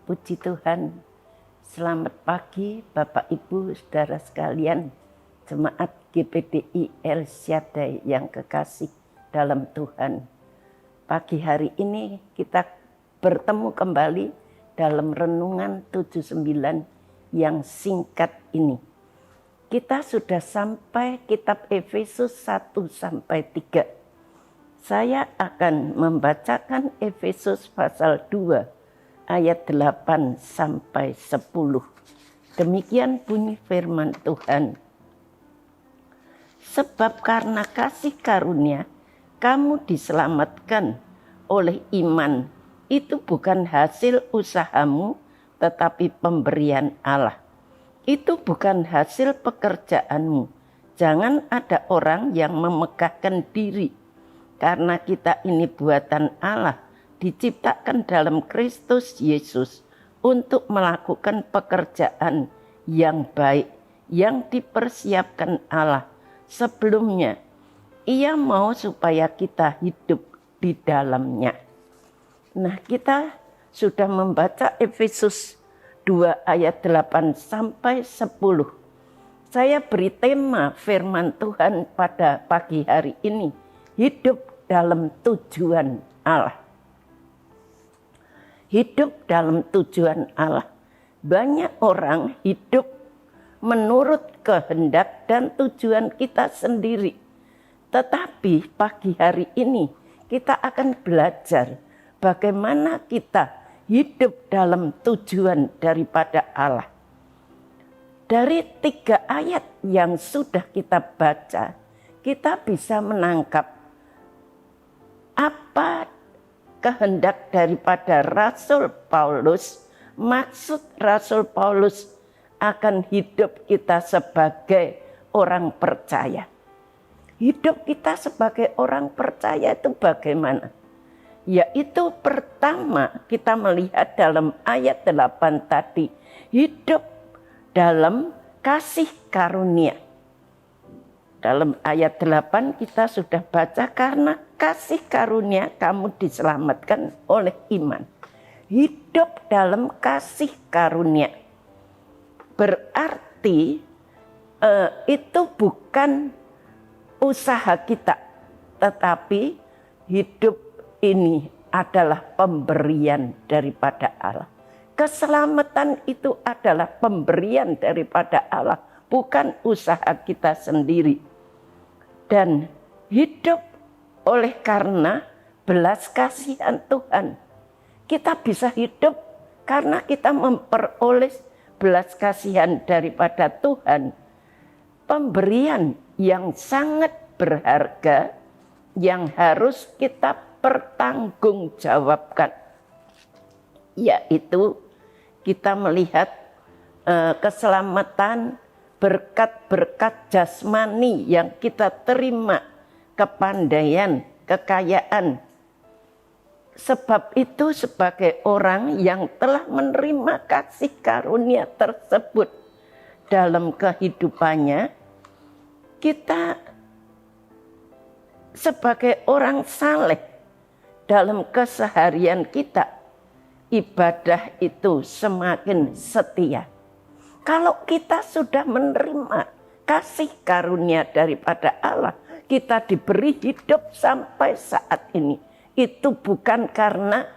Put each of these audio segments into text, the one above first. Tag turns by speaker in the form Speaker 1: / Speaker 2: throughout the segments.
Speaker 1: Puji Tuhan, selamat pagi Bapak Ibu Saudara sekalian, Jemaat GPDI El Shaddai yang kekasih dalam Tuhan. Pagi hari ini kita bertemu kembali dalam renungan 79 yang singkat ini. Kita sudah sampai kitab Efesus 1-3. Saya akan membacakan Efesus pasal 2. Ayat 8-10. Demikian bunyi firman Tuhan. Sebab karena kasih karunia kamu diselamatkan oleh iman. Itu bukan hasil usahamu, tetapi pemberian Allah. Itu bukan hasil pekerjaanmu. Jangan ada orang yang memegahkan diri. Karena kita ini buatan Allah, diciptakan dalam Kristus Yesus untuk melakukan pekerjaan yang baik yang dipersiapkan Allah sebelumnya. Ia mau supaya kita hidup di dalamnya. Nah, kita sudah membaca Efesus 2 ayat 8-10. Saya beri tema firman Tuhan pada pagi hari ini, hidup dalam tujuan Allah. Hidup dalam tujuan Allah. Banyak orang hidup menurut kehendak dan tujuan kita sendiri. Tetapi pagi hari ini kita akan belajar bagaimana kita hidup dalam tujuan daripada Allah. Dari 3 ayat yang sudah kita baca, kita bisa menangkap apa kehendak daripada Rasul Paulus, maksud Rasul Paulus akan hidup kita sebagai orang percaya. Hidup kita sebagai orang percaya itu bagaimana? Yaitu pertama kita melihat dalam ayat 8 tadi, hidup dalam kasih karunia. Dalam ayat 8 kita sudah baca, karena kasih karunia kamu diselamatkan oleh iman. Hidup dalam kasih karunia. Berarti itu bukan usaha kita. Tetapi hidup ini adalah pemberian daripada Allah. Keselamatan itu adalah pemberian daripada Allah. Bukan usaha kita sendiri. Dan hidup oleh karena belas kasihan Tuhan. Kita bisa hidup karena kita memperoleh belas kasihan daripada Tuhan. Pemberian yang sangat berharga yang harus kita pertanggungjawabkan. Yaitu kita melihat keselamatan, berkat-berkat jasmani yang kita terima, kepandaian, kekayaan. Sebab itu sebagai orang yang telah menerima kasih karunia tersebut dalam kehidupannya, kita sebagai orang saleh dalam keseharian kita, ibadah itu semakin setia. Kalau kita sudah menerima kasih karunia daripada Allah, kita diberi hidup sampai saat ini. Itu bukan karena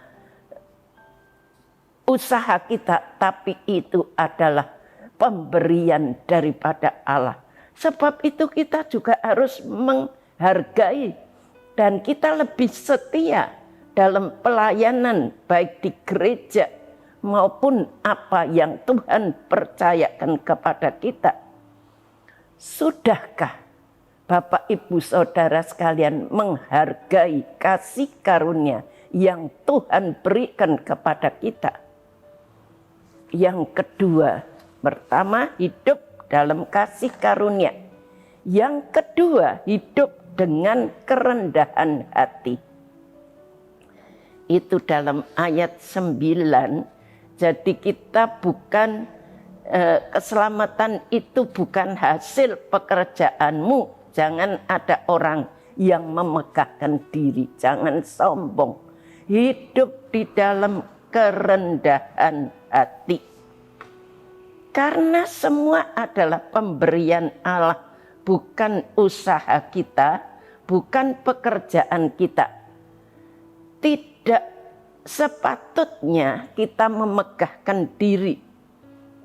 Speaker 1: usaha kita, tapi itu adalah pemberian daripada Allah. Sebab itu kita juga harus menghargai dan kita lebih setia dalam pelayanan baik di gereja maupun apa yang Tuhan percayakan kepada kita. Sudahkah Bapak Ibu Saudara sekalian menghargai kasih karunia yang Tuhan berikan kepada kita? Yang kedua, pertama hidup dalam kasih karunia. Yang kedua, hidup dengan kerendahan hati. Itu dalam ayat 9. Jadi kita bukan, keselamatan itu bukan hasil pekerjaanmu. Jangan ada orang yang memegahkan diri. Jangan sombong. Hidup di dalam kerendahan hati. Karena semua adalah pemberian Allah, bukan usaha kita, bukan pekerjaan kita. Tidak sepatutnya kita memegahkan diri.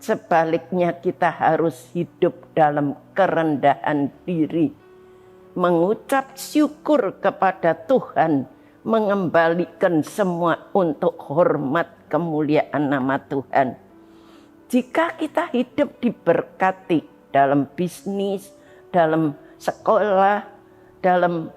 Speaker 1: Sebaliknya kita harus hidup dalam kerendahan diri. Mengucap syukur kepada Tuhan, mengembalikan semua untuk hormat kemuliaan nama Tuhan. Jika kita hidup diberkati dalam bisnis, dalam sekolah, dalam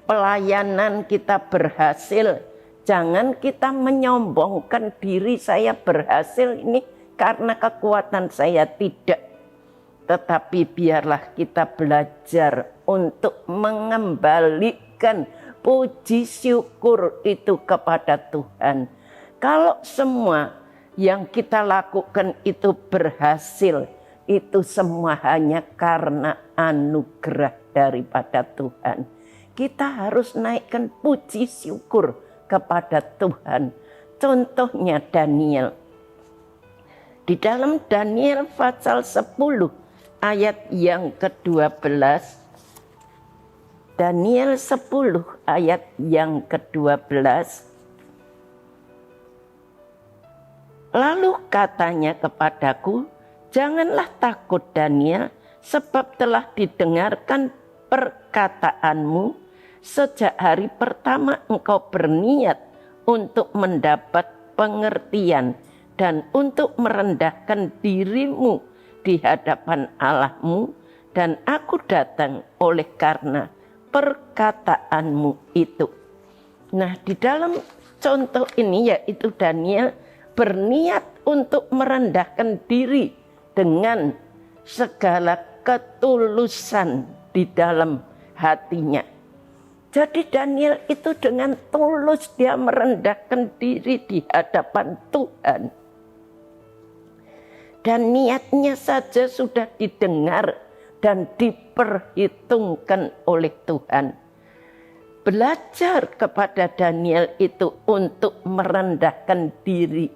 Speaker 1: pelayanan kita berhasil, jangan kita menyombongkan diri saya berhasil ini karena kekuatan saya, tidak. Tetapi biarlah kita belajar untuk mengembalikan puji syukur itu kepada Tuhan. Kalau semua yang kita lakukan itu berhasil, itu semua hanya karena anugerah daripada Tuhan. Kita harus naikkan puji syukur kepada Tuhan. Contohnya Daniel. Di dalam Daniel pasal 10 ayat yang ke-12. Daniel 10 ayat yang ke-12. Lalu katanya kepadaku, janganlah takut Daniel, sebab telah didengarkan perkataanmu. Sejak hari pertama engkau berniat untuk mendapat pengertian dan untuk merendahkan dirimu di hadapan Allahmu, dan aku datang oleh karena perkataanmu itu. Nah, di dalam contoh ini yaitu Daniel berniat untuk merendahkan diri dengan segala ketulusan di dalam hatinya. Jadi Daniel itu dengan tulus dia merendahkan diri di hadapan Tuhan. Dan niatnya saja sudah didengar dan diperhitungkan oleh Tuhan. Belajar kepada Daniel itu untuk merendahkan diri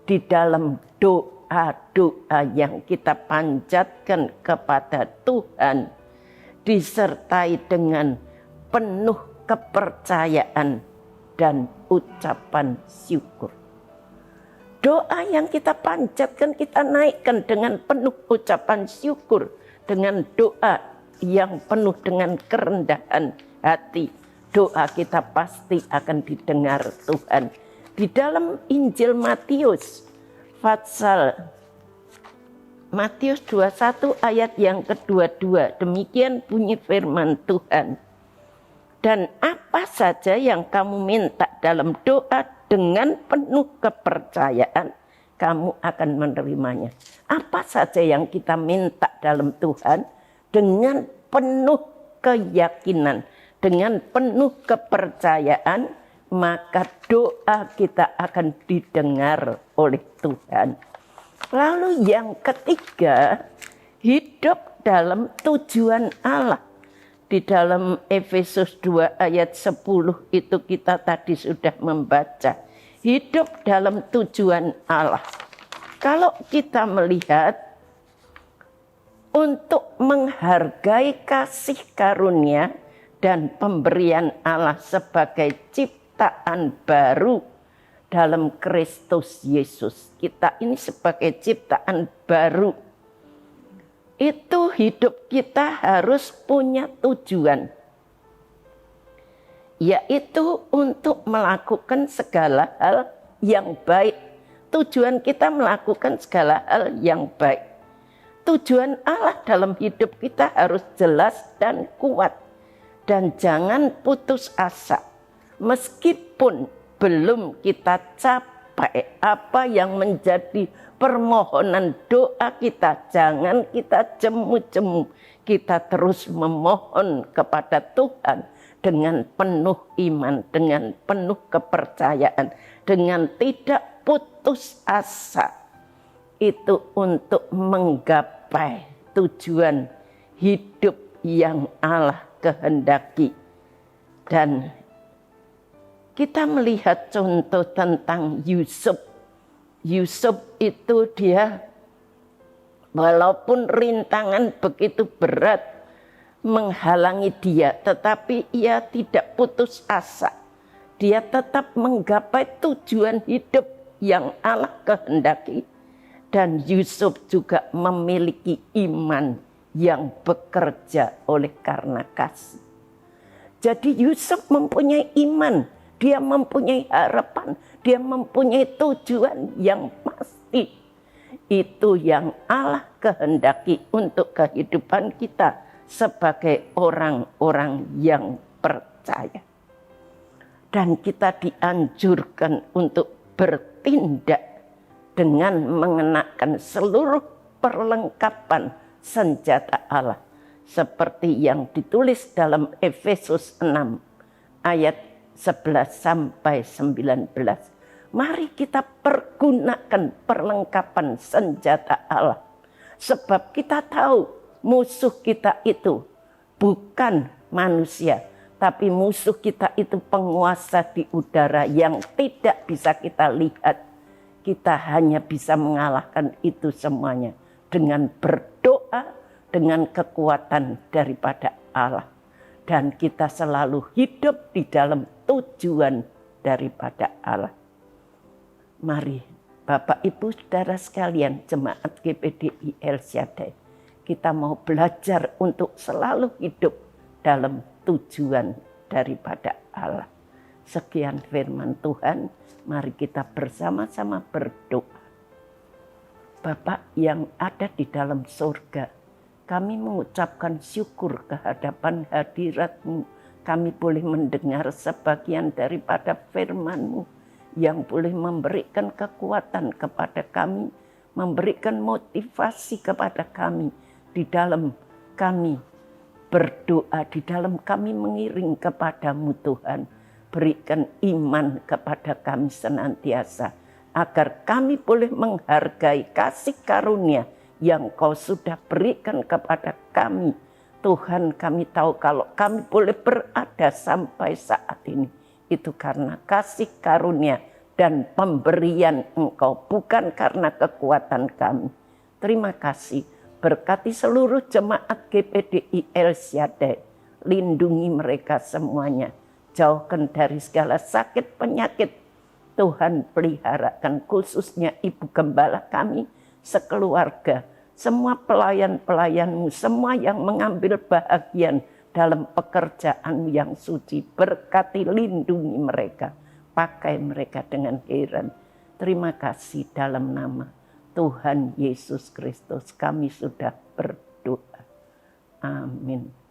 Speaker 1: di dalam doa-doa yang kita panjatkan kepada Tuhan, disertai dengan penuh kepercayaan dan ucapan syukur. Doa yang kita panjatkan, kita naikkan dengan penuh ucapan syukur, dengan doa yang penuh dengan kerendahan hati. Doa kita pasti akan didengar Tuhan. Di dalam Injil Matius, pasal Matius 21 ayat yang ke-22, demikian bunyi firman Tuhan. Dan apa saja yang kamu minta dalam doa dengan penuh kepercayaan, kamu akan menerimanya. Apa saja yang kita minta dalam Tuhan dengan penuh keyakinan, dengan penuh kepercayaan, maka doa kita akan didengar oleh Tuhan. Lalu yang ketiga, hidup dalam tujuan Allah. Di dalam Efesus 2 ayat 10 itu kita tadi sudah membaca. Hidup dalam tujuan Allah. Kalau kita melihat untuk menghargai kasih karunia dan pemberian Allah sebagai ciptaan baru dalam Kristus Yesus. Kita ini sebagai ciptaan baru. Itu hidup kita harus punya tujuan. Yaitu untuk melakukan segala hal yang baik. Tujuan kita melakukan segala hal yang baik. Tujuan Allah dalam hidup kita harus jelas dan kuat. Dan jangan putus asa. Meskipun belum kita capai apa yang menjadi permohonan doa kita, jangan kita jemu-jemu. Kita terus memohon kepada Tuhan dengan penuh iman, dengan penuh kepercayaan, dengan tidak putus asa. Itu untuk menggapai tujuan hidup yang Allah kehendaki. Dan kita melihat contoh tentang Yusuf. Yusuf itu dia walaupun rintangan begitu berat menghalangi dia, tetapi ia tidak putus asa. Dia tetap menggapai tujuan hidup yang Allah kehendaki. Dan Yusuf juga memiliki iman yang bekerja oleh karena kasih. Jadi Yusuf mempunyai iman, dia mempunyai harapan, dia mempunyai tujuan yang pasti. Itu yang Allah kehendaki untuk kehidupan kita sebagai orang-orang yang percaya. Dan kita dianjurkan untuk bertindak dengan mengenakan seluruh perlengkapan senjata Allah. Seperti yang ditulis dalam Efesus 6 ayat 11 sampai 19. Mari kita pergunakan perlengkapan senjata Allah. Sebab kita tahu musuh kita itu bukan manusia. Tapi musuh kita itu penguasa di udara yang tidak bisa kita lihat. Kita hanya bisa mengalahkan itu semuanya dengan berdoa, dengan kekuatan daripada Allah. Dan kita selalu hidup di dalam tujuan daripada Allah. Mari Bapak Ibu Saudara sekalian, jemaat GPDI El Shaddai, kita mau belajar untuk selalu hidup dalam tujuan daripada Allah. Sekian firman Tuhan, mari kita bersama-sama berdoa. Bapa yang ada di dalam surga, kami mengucapkan syukur kehadapan hadirat-Mu. Kami boleh mendengar sebagian daripada firman-Mu yang boleh memberikan kekuatan kepada kami, memberikan motivasi kepada kami di dalam kami berdoa, di dalam kami mengiring kepadamu Tuhan. Berikan iman kepada kami senantiasa, agar kami boleh menghargai kasih karunia yang Kau sudah berikan kepada kami. Tuhan, kami tahu kalau kami boleh berada sampai saat ini, itu karena kasih karunia dan pemberian Engkau, bukan karena kekuatan kami. Terima kasih. Berkati seluruh jemaat GPDI El Shaddai. Lindungi mereka semuanya. Jauhkan dari segala sakit penyakit. Tuhan peliharakan khususnya Ibu Gembala kami, sekeluarga. Semua pelayan-pelayan-Mu, semua yang mengambil bahagian dalam pekerjaan yang suci. Berkati, lindungi mereka. Pakai mereka dengan heran. Terima kasih dalam nama Tuhan Yesus Kristus kami sudah berdoa. Amin.